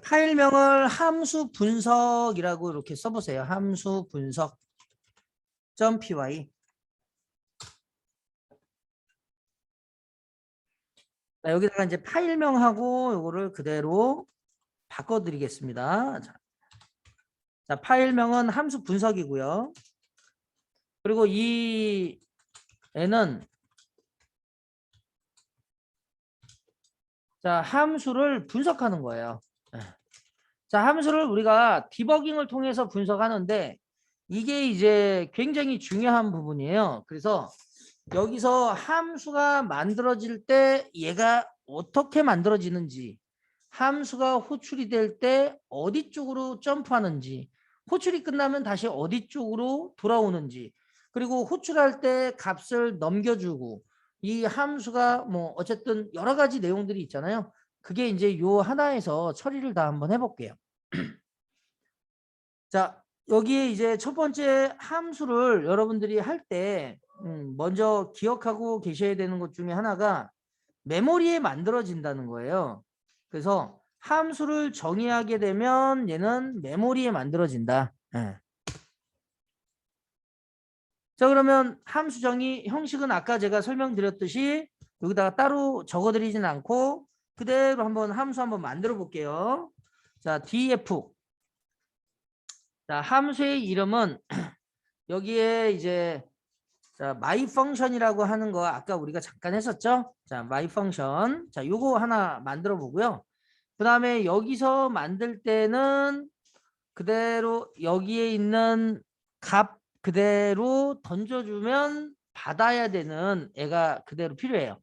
파일명을 함수 분석이라고 이렇게 써보세요. 함수 분석 .py. 자, 여기다가 이제 파일명하고 요거를 그대로 바꿔드리겠습니다. 자, 파일명은 함수 분석이고요. 그리고 이 애는 자, 함수를 분석하는 거예요. 자, 함수를 우리가 디버깅을 통해서 분석하는데 이게 이제 굉장히 중요한 부분이에요. 그래서 여기서 함수가 만들어질 때 얘가 어떻게 만들어지는지, 함수가 호출이 될 때 어디 쪽으로 점프하는지, 호출이 끝나면 다시 어디 쪽으로 돌아오는지, 그리고 호출할 때 값을 넘겨주고, 이 함수가 뭐 어쨌든 여러 가지 내용들이 있잖아요. 그게 이제 요 하나에서 처리를 다 한번 해볼게요. 자, 여기에 이제 첫 번째 함수를 여러분들이 할 때 먼저 기억하고 계셔야 되는 것 중에 하나가 메모리에 만들어진다는 거예요. 그래서 함수를 정의하게 되면 얘는 메모리에 만들어진다. 예. 자, 그러면 함수 정의 형식은 아까 제가 설명드렸듯이 여기다가 따로 적어드리진 않고 그대로 한번 함수 한번 만들어 볼게요. 자, df. 자, 함수의 이름은 여기에 이제 자, my function이라고 하는 거 아까 우리가 잠깐 했었죠? 자, my function. 자, 요거 하나 만들어 보고요. 그 다음에 여기서 만들 때는 그대로 여기에 있는 값 그대로 던져주면 받아야 되는 애가 그대로 필요해요.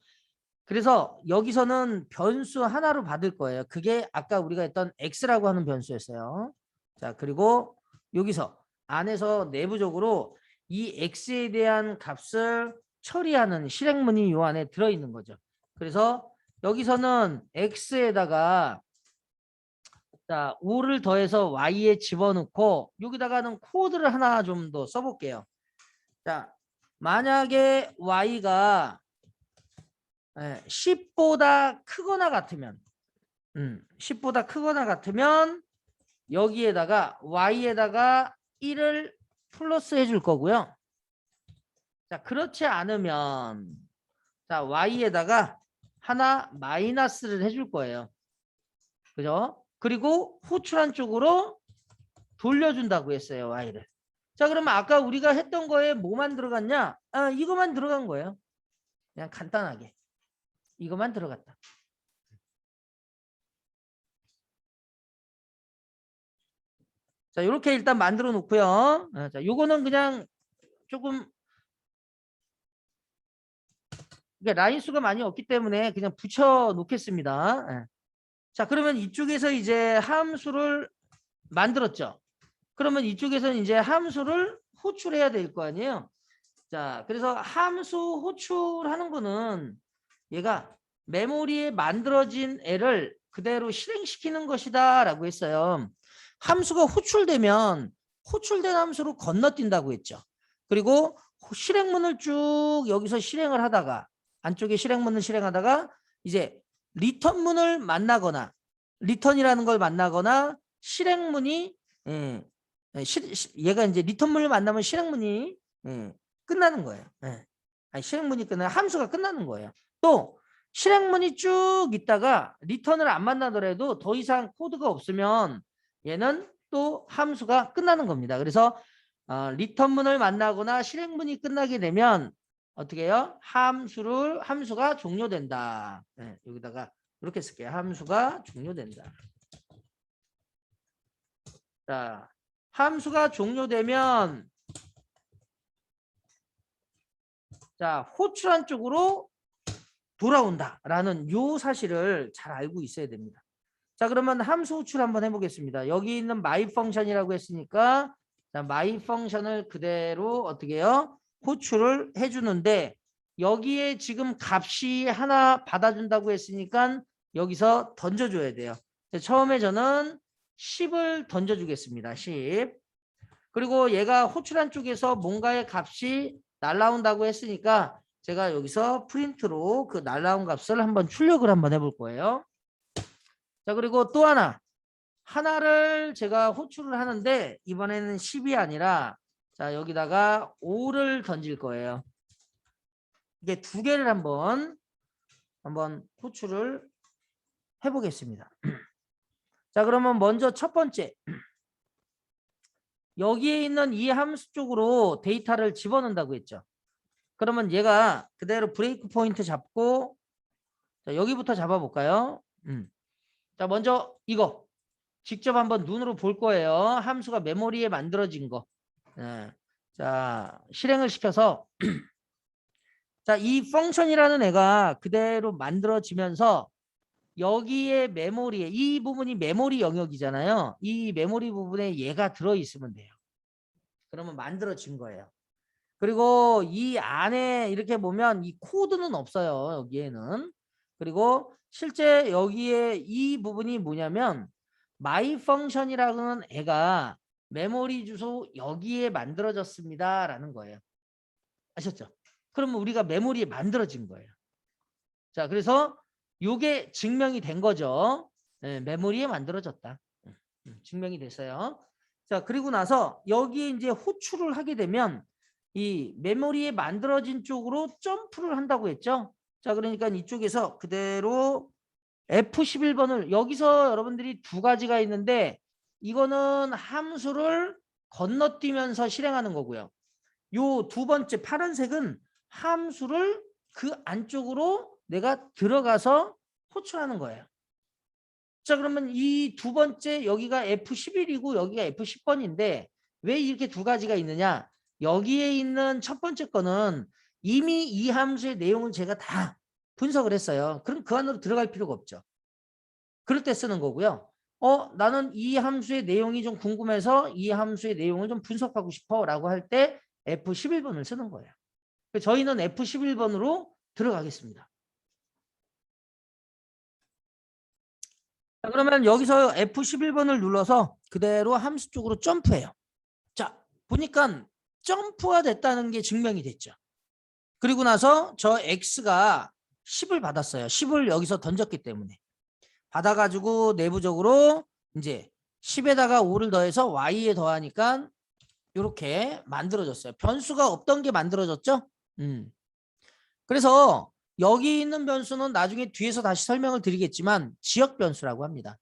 그래서 여기서는 변수 하나로 받을 거예요. 그게 아까 우리가 했던 x라고 하는 변수였어요. 자, 그리고 여기서 안에서 내부적으로 이 x에 대한 값을 처리하는 실행문이 요 안에 들어있는 거죠. 그래서 여기서는 x에다가 자, 5를 더해서 y에 집어넣고 여기다가는 코드를 하나 좀 더 써볼게요. 자, 만약에 y가 10보다 크거나 같으면 10보다 크거나 같으면 여기에다가 y에다가 1을 플러스 해줄 거고요. 자, 그렇지 않으면 자, y에다가 하나 마이너스를 해줄 거예요. 그죠? 그리고 호출한 쪽으로 돌려준다고 했어요. y를. 자, 그러면 아까 우리가 했던 거에 뭐만 들어갔냐? 아, 이거만 들어간 거예요. 그냥 간단하게. 이거만 들어갔다. 자, 이렇게 일단 만들어 놓고요. 자, 요거는 그냥 조금 이게 라인 수가 많이 없기 때문에 그냥 붙여 놓겠습니다. 자, 그러면 이쪽에서 이제 함수를 만들었죠. 그러면 이쪽에서는 이제 함수를 호출해야 될 거 아니에요. 자, 그래서 함수 호출하는 거는 얘가 메모리에 만들어진 애를 그대로 실행시키는 것이다 라고 했어요. 함수가 호출되면 호출된 함수로 건너뛴다고 했죠. 그리고 실행문을 쭉 여기서 실행을 하다가 안쪽에 실행문을 실행하다가 이제 리턴문을 만나거나 리턴이라는 걸 만나거나 실행문이 얘가 이제 리턴문을 만나면 실행문이 끝나는 거예요. 아니, 실행문이 끝나 함수가 끝나는 거예요. 또 실행문이 쭉 있다가 리턴을 안 만나더라도 더 이상 코드가 없으면 얘는 또 함수가 끝나는 겁니다. 그래서 리턴문을 만나거나 실행문이 끝나게 되면 어떻게 해요? 함수가 종료된다. 여기다가 이렇게 쓸게요. 함수가 종료된다. 자, 함수가 종료되면 자, 호출한 쪽으로 돌아온다라는 요 사실을 잘 알고 있어야 됩니다. 자, 그러면 함수 호출 한번 해보겠습니다. 여기 있는 my function이라고 했으니까 자, my function을 그대로 어떻게 해요? 호출을 해주는데 여기에 지금 값이 하나 받아준다고 했으니까 여기서 던져줘야 돼요. 처음에 저는 10을 던져주겠습니다. 10. 그리고 얘가 호출한 쪽에서 뭔가의 값이 날라온다고 했으니까 제가 여기서 프린트로 그 날라온 값을 한번 출력을 한번 해볼 거예요. 자, 그리고 또 하나 하나를 제가 호출을 하는데 이번에는 10이 아니라 자 여기다가 5를 던질 거예요. 이게 두 개를 한번 호출을 해보겠습니다. 자 그러면 먼저 첫 번째 여기에 있는 이 함수 쪽으로 데이터를 집어넣는다고 했죠. 그러면 얘가 그대로 브레이크 포인트 잡고 자, 여기부터 잡아볼까요? 자 먼저 이거 직접 한번 눈으로 볼 거예요. 함수가 메모리에 만들어진 거. 네. 자 실행을 시켜서 자 이 펑션이라는 애가 그대로 만들어지면서 여기에 메모리에 이 부분이 메모리 영역이잖아요. 이 메모리 부분에 얘가 들어있으면 돼요. 그러면 만들어진 거예요. 그리고 이 안에 이렇게 보면 이 코드는 없어요. 여기에는. 그리고 실제 여기에 이 부분이 뭐냐면 my function이라는 애가 메모리 주소 여기에 만들어졌습니다. 라는 거예요. 아셨죠? 그러면 우리가 메모리에 만들어진 거예요. 자, 그래서 이게 증명이 된 거죠. 네, 메모리에 만들어졌다. 증명이 됐어요. 자, 그리고 나서 여기에 이제 호출을 하게 되면 이 메모리에 만들어진 쪽으로 점프를 한다고 했죠. 자, 그러니까 이쪽에서 그대로 F11번을 여기서 여러분들이 두 가지가 있는데 이거는 함수를 건너뛰면서 실행하는 거고요. 요 두 번째 파란색은 함수를 그 안쪽으로 내가 들어가서 호출하는 거예요. 자 그러면 이 두 번째 여기가 F11이고 여기가 F10번인데 왜 이렇게 두 가지가 있느냐. 여기에 있는 첫 번째 거는 이미 이 함수의 내용을 제가 다 분석을 했어요. 그럼 그 안으로 들어갈 필요가 없죠. 그럴 때 쓰는 거고요. 나는 이 함수의 내용이 좀 궁금해서 이 함수의 내용을 좀 분석하고 싶어 라고 할 때 F11번을 쓰는 거예요. 저희는 F11번으로 들어가겠습니다. 자, 그러면 여기서 F11번을 눌러서 그대로 함수 쪽으로 점프해요. 자, 보니까 점프가 됐다는 게 증명이 됐죠. 그리고 나서 저 X가 10을 받았어요. 10을 여기서 던졌기 때문에. 받아가지고 내부적으로 이제 10에다가 5를 더해서 Y에 더하니까 이렇게 만들어졌어요. 변수가 없던 게 만들어졌죠. 그래서 여기 있는 변수는 나중에 뒤에서 다시 설명을 드리겠지만 지역 변수라고 합니다.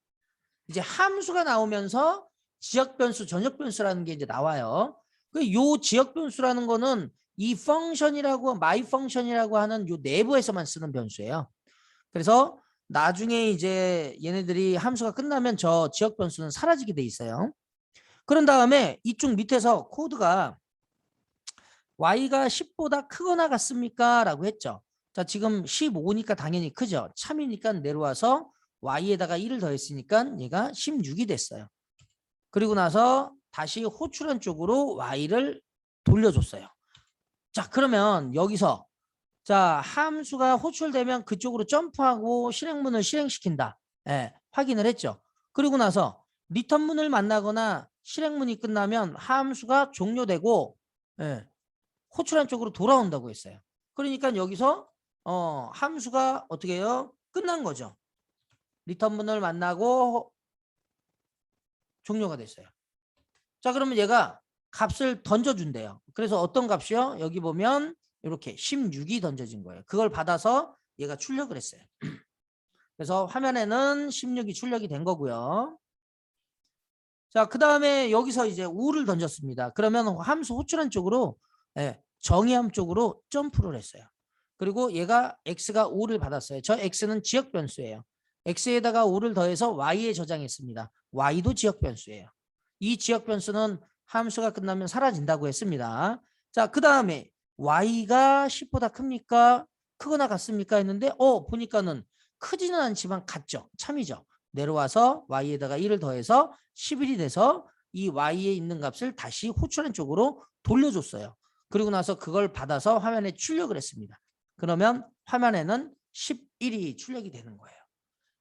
이제 함수가 나오면서 지역 변수, 전역 변수라는 게 이제 나와요. 요 지역 변수라는 거는 이 펑션이라고 my 펑션이라고 하는 요 내부에서만 쓰는 변수예요. 그래서 나중에 이제 얘네들이 함수가 끝나면 저 지역 변수는 사라지게 돼 있어요. 그런 다음에 이쪽 밑에서 코드가 y가 10보다 크거나 같습니까? 라고 했죠. 자, 지금 15니까 당연히 크죠. 참이니까 내려와서 y에다가 1을 더했으니까 얘가 16이 됐어요. 그리고 나서 다시 호출한 쪽으로 y를 돌려줬어요. 자, 그러면 여기서 자 함수가 호출되면 그쪽으로 점프하고 실행문을 실행시킨다. 예, 확인을 했죠. 그리고 나서 리턴문을 만나거나 실행문이 끝나면 함수가 종료되고 예, 호출한 쪽으로 돌아온다고 했어요. 그러니까 여기서 함수가 어떻게 해요? 끝난 거죠. 리턴문을 만나고 종료가 됐어요. 자 그러면 얘가 값을 던져준대요. 그래서 어떤 값이요? 여기 보면 이렇게 16이 던져진 거예요. 그걸 받아서 얘가 출력을 했어요. 그래서 화면에는 16이 출력이 된 거고요. 자, 그 다음에 여기서 이제 5를 던졌습니다. 그러면 함수 호출한 쪽으로 정의함 쪽으로 점프를 했어요. 그리고 얘가 x가 5를 받았어요. 저 x는 지역 변수예요. x에다가 5를 더해서 y에 저장했습니다. y도 지역 변수예요. 이 지역 변수는 함수가 끝나면 사라진다고 했습니다. 자, 그 다음에 y가 10보다 큽니까? 크거나 같습니까? 했는데 보니까는 크지는 않지만 같죠. 참이죠. 내려와서 y에다가 1을 더해서 11이 돼서 이 y에 있는 값을 다시 호출한 쪽으로 돌려줬어요. 그리고 나서 그걸 받아서 화면에 출력을 했습니다. 그러면 화면에는 11이 출력이 되는 거예요.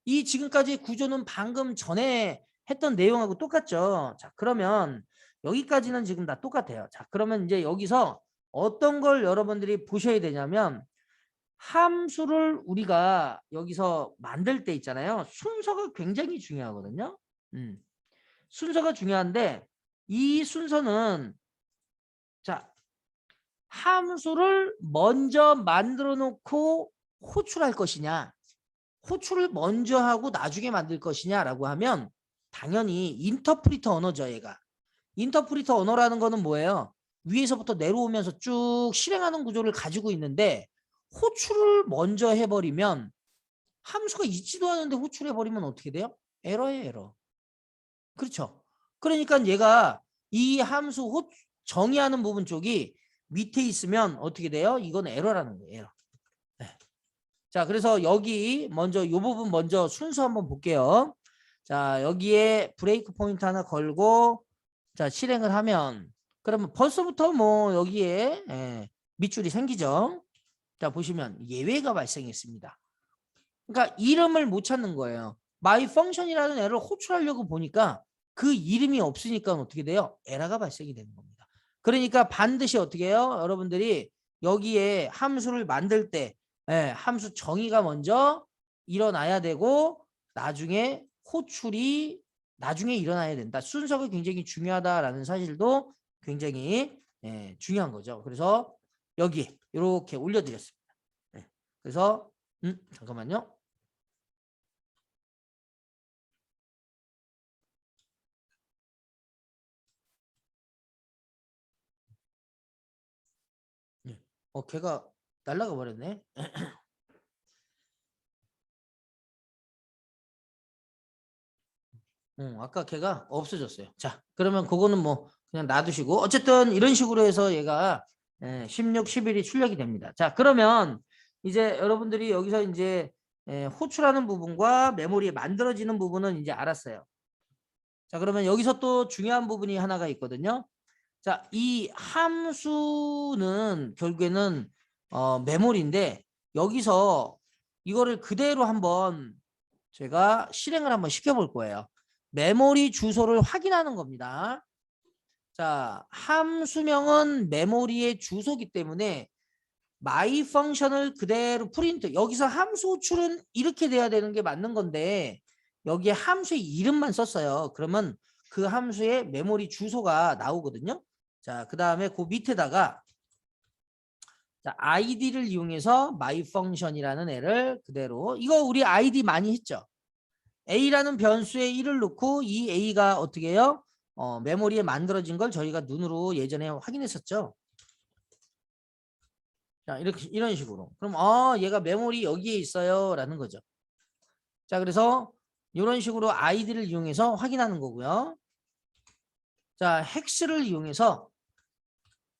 이 지금까지 구조는 방금 전에 했던 내용하고 똑같죠. 자, 그러면 여기까지는 지금 다 똑같아요. 자, 그러면 이제 여기서 어떤 걸 여러분들이 보셔야 되냐면 함수를 우리가 여기서 만들 때 있잖아요. 순서가 굉장히 중요하거든요. 순서가 중요한데 이 순서는 자 함수를 먼저 만들어 놓고 호출할 것이냐 호출을 먼저 하고 나중에 만들 것이냐라고 하면 당연히 인터프리터 언어죠. 얘가 인터프리터 언어라는 거는 뭐예요? 위에서부터 내려오면서 쭉 실행하는 구조를 가지고 있는데 호출을 먼저 해버리면 함수가 있지도 않은데 호출해버리면 어떻게 돼요? 에러예요, 에러. 그렇죠. 그러니까 얘가 이 함수 정의하는 부분 쪽이 밑에 있으면 어떻게 돼요? 이건 에러라는 거예요. 에러. 네. 자, 그래서 여기 먼저 이 부분 먼저 순서 한번 볼게요. 자, 여기에 브레이크 포인트 하나 걸고 자, 실행을 하면 그러면 벌써부터 뭐 여기에 밑줄이 생기죠. 자, 보시면 예외가 발생했습니다. 그러니까 이름을 못 찾는 거예요. my function이라는 애를 호출하려고 보니까 그 이름이 없으니까 어떻게 돼요? 에러가 발생이 되는 겁니다. 그러니까 반드시 어떻게 해요? 여러분들이 여기에 함수를 만들 때 함수 정의가 먼저 일어나야 되고 나중에 호출이 나중에 일어나야 된다. 순서가 굉장히 중요하다라는 사실도 굉장히 중요한 거죠. 그래서 여기 이렇게 올려드렸습니다. 그래서 잠깐만요. 걔가 날라가 버렸네. 아까 걔가 없어졌어요. 자, 그러면 그거는 뭐 그냥 놔두시고 어쨌든 이런 식으로 해서 얘가 16, 11이 출력이 됩니다. 자, 그러면 이제 여러분들이 여기서 이제 호출하는 부분과 메모리에 만들어지는 부분은 이제 알았어요. 자, 그러면 여기서 또 중요한 부분이 하나가 있거든요. 자, 이 함수는 결국에는 메모리인데 여기서 이거를 그대로 한번 제가 실행을 한번 시켜볼 거예요. 메모리 주소를 확인하는 겁니다. 자, 함수명은 메모리의 주소기 때문에 my 펑션을 그대로 프린트. 여기서 함수 호출은 이렇게 돼야 되는 게 맞는 건데 여기에 함수의 이름만 썼어요. 그러면 그 함수의 메모리 주소가 나오거든요. 자, 그 다음에 그 밑에다가 자, id를 이용해서 my function이라는 애를 그대로 이거 우리 id 많이 했죠. a라는 변수에 1을 넣고 이 a가 어떻게 해요? 메모리에 만들어진 걸 저희가 눈으로 예전에 확인했었죠. 자, 이렇게 이런 식으로. 그럼 얘가 메모리 여기에 있어요라는 거죠. 자, 그래서 이런 식으로 id를 이용해서 확인하는 거고요. 자, 헥스를 이용해서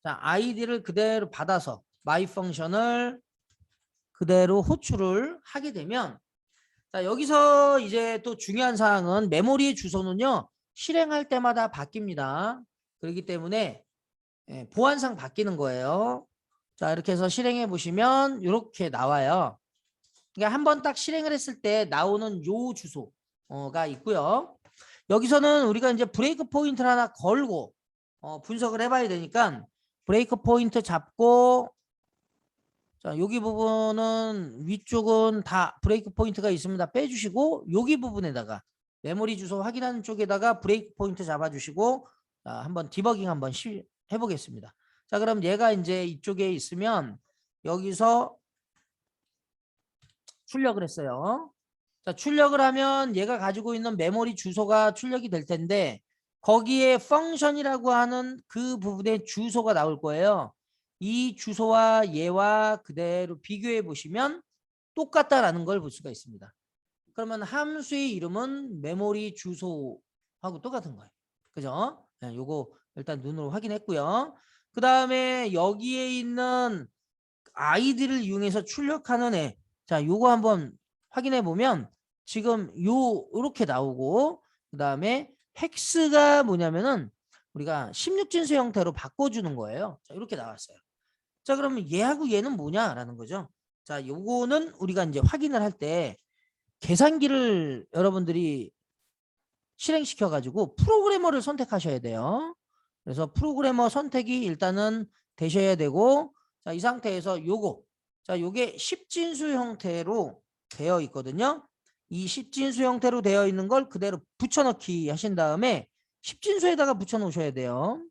자, id를 그대로 받아서 my function을 그대로 호출을 하게 되면 자, 여기서 이제 또 중요한 사항은 메모리 주소는요. 실행할 때마다 바뀝니다. 그렇기 때문에 보안상 바뀌는 거예요. 자, 이렇게 해서 실행해 보시면 이렇게 나와요. 그러니까 한번 딱 실행을 했을 때 나오는 요 주소가 있고요. 여기서는 우리가 이제 브레이크 포인트를 하나 걸고 분석을 해봐야 되니까 브레이크 포인트 잡고 자, 여기 부분은 위쪽은 다 브레이크 포인트가 있으면 다 빼주시고 여기 부분에다가 메모리 주소 확인하는 쪽에다가 브레이크 포인트 잡아주시고 자, 한번 디버깅 한번 해보겠습니다. 자, 그럼 얘가 이제 이쪽에 있으면 여기서 출력을 했어요. 자, 출력을 하면 얘가 가지고 있는 메모리 주소가 출력이 될 텐데 거기에 펑션이라고 하는 그 부분에 주소가 나올 거예요. 이 주소와 얘와 그대로 비교해 보시면 똑같다라는 걸 볼 수가 있습니다. 그러면 함수의 이름은 메모리 주소하고 똑같은 거예요. 그죠? 네, 요거 일단 눈으로 확인했고요. 그 다음에 여기에 있는 아이디를 이용해서 출력하는 애. 자, 요거 한번 확인해 보면 지금 요렇게 나오고 그 다음에 헥스가 뭐냐면은 우리가 16진수 형태로 바꿔주는 거예요. 자, 이렇게 나왔어요. 자, 그러면 얘하고 얘는 뭐냐라는 거죠. 자, 요거는 우리가 이제 확인을 할 때 계산기를 여러분들이 실행시켜 가지고 프로그래머를 선택하셔야 돼요. 그래서 프로그래머 선택이 일단은 되셔야 되고 자, 이 상태에서 요거 자, 요게 10진수 형태로 되어 있거든요. 이 10진수 형태로 되어 있는 걸 그대로 붙여넣기 하신 다음에 십진수에다가 붙여 놓으셔야 돼요.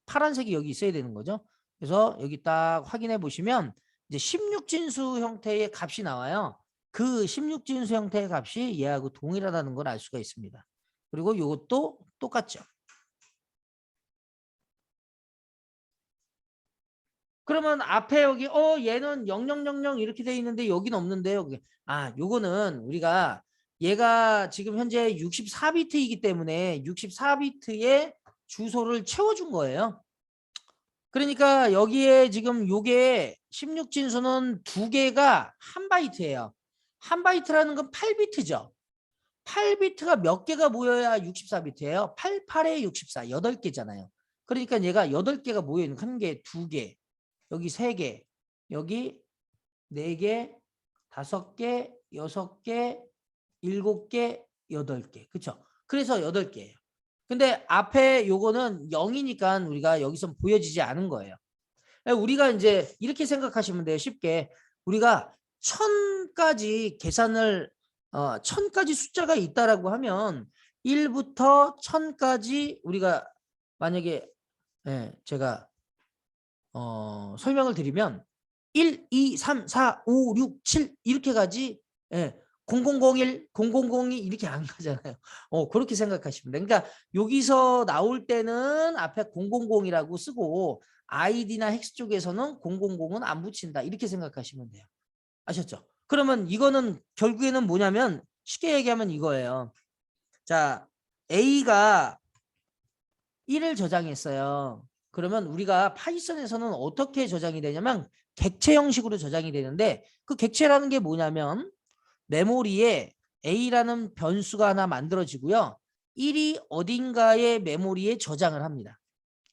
파란색이 여기 있어야 되는 거죠. 그래서 여기 딱 확인해 보시면 이제 16진수 형태의 값이 나와요. 그 16진수 형태의 값이 얘하고 동일하다는 걸 알 수가 있습니다. 그리고 이것도 똑같죠. 그러면 앞에 여기 얘는 0000 이렇게 돼 있는데 여기는 없는데요. 요거는 우리가 얘가 지금 현재 64비트이기 때문에 64비트의 주소를 채워준 거예요. 그러니까 여기에 지금 요게 16진수는 두 개가 한 바이트예요. 한 바이트라는 건 8비트죠. 8비트가 몇 개가 모여야 64비트예요? 88에 64, 8개잖아요. 그러니까 얘가 8개가 모여있는 한 개, 두 개, 여기 3개, 여기 4개, 5개, 6개, 7개, 8개. 그렇죠? 그래서 8개예요. 근데 앞에 요거는 0이니까 우리가 여기서 보여지지 않은 거예요. 우리가 이제 이렇게 생각하시면 돼요. 쉽게. 우리가 1000까지 계산을 1000까지 숫자가 있다라고 하면 1부터 1000까지 우리가 만약에 제가 설명을 드리면 1, 2, 3, 4, 5, 6, 7 이렇게 가지 0001, 0002 이렇게 안 가잖아요. 그렇게 생각하시면 돼요. 그러니까 여기서 나올 때는 앞에 000이라고 쓰고 아이디나 헥스 쪽에서는 000은 안 붙인다. 이렇게 생각하시면 돼요. 아셨죠? 그러면 이거는 결국에는 뭐냐면 쉽게 얘기하면 이거예요. 자, A가 1을 저장했어요. 그러면 우리가 파이썬에서는 어떻게 저장이 되냐면 객체 형식으로 저장이 되는데 그 객체라는 게 뭐냐면 메모리에 A라는 변수가 하나 만들어지고요. 1이 어딘가의 메모리에 저장을 합니다.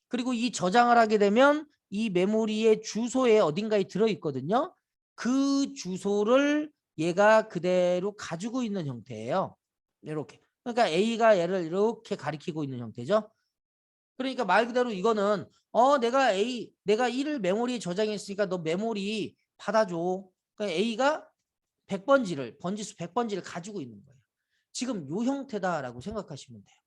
그리고 이 저장을 하게 되면 이 메모리의 주소에 어딘가에 들어있거든요. 그 주소를 얘가 그대로 가지고 있는 형태예요. 이렇게. 그러니까 A가 얘를 이렇게 가리키고 있는 형태죠. 그러니까 말 그대로 이거는 내가 1을 메모리에 저장했으니까 너 메모리 받아줘. 그러니까 A가 100번지를 번지수 100번지를 가지고 있는 거예요. 지금 요 형태다라고 생각하시면 돼요.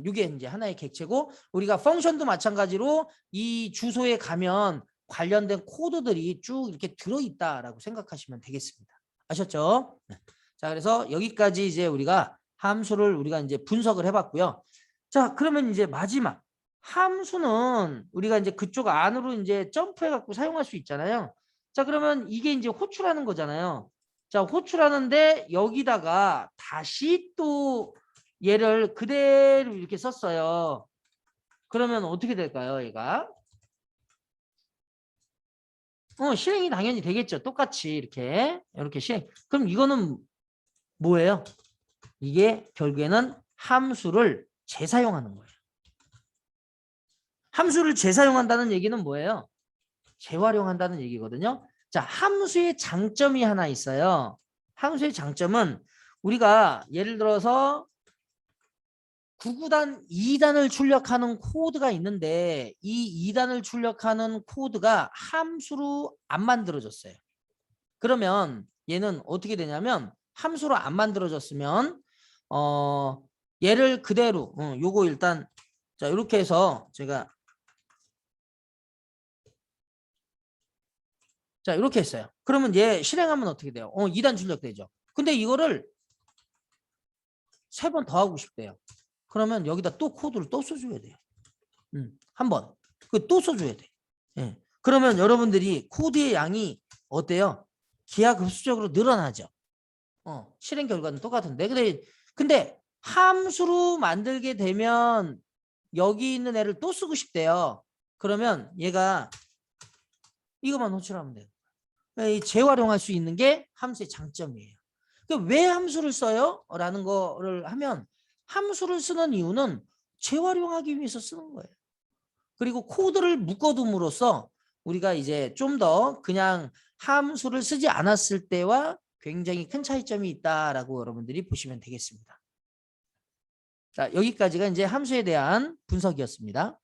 이게 이제 하나의 객체고 우리가 펑션도 마찬가지로 이 주소에 가면 관련된 코드들이 쭉 이렇게 들어있다라고 생각하시면 되겠습니다. 아셨죠? 자, 그래서 여기까지 이제 우리가 함수를 우리가 이제 분석을 해봤고요. 자, 그러면 이제 마지막 함수는 우리가 이제 그쪽 안으로 이제 점프해 갖고 사용할 수 있잖아요. 자, 그러면 이게 이제 호출하는 거잖아요. 자, 호출하는데 여기다가 다시 또 얘를 그대로 이렇게 썼어요. 그러면 어떻게 될까요, 얘가? 실행이 당연히 되겠죠. 똑같이 이렇게 실행. 그럼 이거는 뭐예요? 이게 결국에는 함수를 재사용하는 거예요. 함수를 재사용한다는 얘기는 뭐예요? 재활용한다는 얘기거든요. 자, 함수의 장점이 하나 있어요. 함수의 장점은 우리가 예를 들어서 9구단 2단을 출력하는 코드가 있는데 이 2단을 출력하는 코드가 함수로 안 만들어졌어요. 그러면 얘는 어떻게 되냐면 함수로 안 만들어졌으면 얘를 그대로 요거 일단 자 이렇게 해서 제가 자 이렇게 했어요. 그러면 얘 실행하면 어떻게 돼요? 2단 출력되죠. 근데 이거를 3번 더 하고 싶대요. 그러면 여기다 또 코드를 또 써줘야 돼요. 한 번. 그 또 써줘야 돼. 예. 그러면 여러분들이 코드의 양이 어때요? 기하급수적으로 늘어나죠. 실행 결과는 똑같은데. 근데 함수로 만들게 되면 여기 있는 애를 또 쓰고 싶대요. 그러면 얘가 이것만 호출하면 돼요. 이 재활용할 수 있는 게 함수의 장점이에요. 왜 함수를 써요? 라는 거를 하면 함수를 쓰는 이유는 재활용하기 위해서 쓰는 거예요. 그리고 코드를 묶어둠으로써 우리가 이제 좀 더 그냥 함수를 쓰지 않았을 때와 굉장히 큰 차이점이 있다라고 여러분들이 보시면 되겠습니다. 자, 여기까지가 이제 함수에 대한 분석이었습니다.